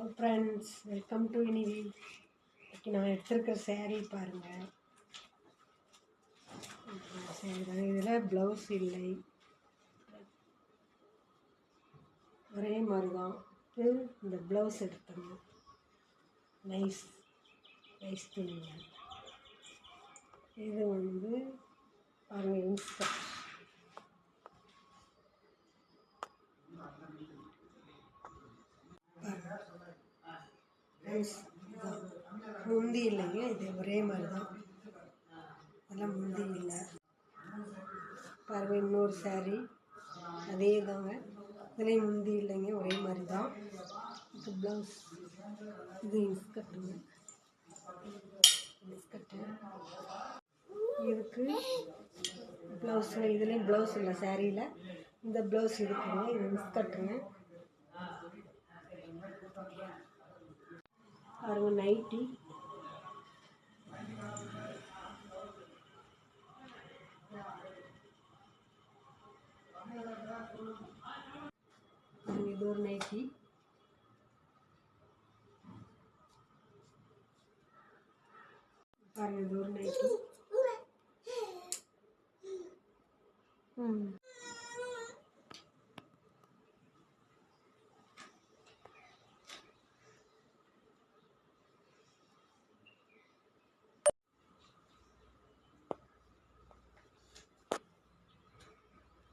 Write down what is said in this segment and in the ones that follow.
Hello friends, welcome to இனிவி. இன்னைக்கு நான் எடுத்திருக்கிற சேரீ பாருங்கள். இதில் ப்ளவுஸ் இல்லை, ஒரே மாதிரி தான். இந்த ப்ளவுஸ் எடுத்தோங்க, நைஸ் துணிங்க. இது பாருங்கள், இன்ஸ்கர்ட். முந்தி இல்லைங்க, இது ஒரே மாதிரி தான். அதெல்லாம் முந்தி இல்லை பாருங்கள். இன்னொரு சாரீ அதே தாங்க, இதுலேயும் முந்தி இல்லைங்க, ஒரே மாதிரி தான். இது ப்ளவுஸ், இது இன்ஸ்கர்ட்டுங்க. இதுக்கு ப்ளவுஸில், இதுலேயும் ப்ளவுஸ் இல்லை சாரியில். இந்த ப்ளவுஸ் இருக்குங்க, இது இன்ஸ்கர்ட்டுங்க. பாருங்கள், நைட்டி. இது ஒரு நைட்டி. பாருங்கள், இது ஒரு நைட்டி.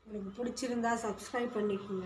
உங்களுக்கு பிடிச்சிருந்தா சப்ஸ்கிரைப் பண்ணிக்கோங்க.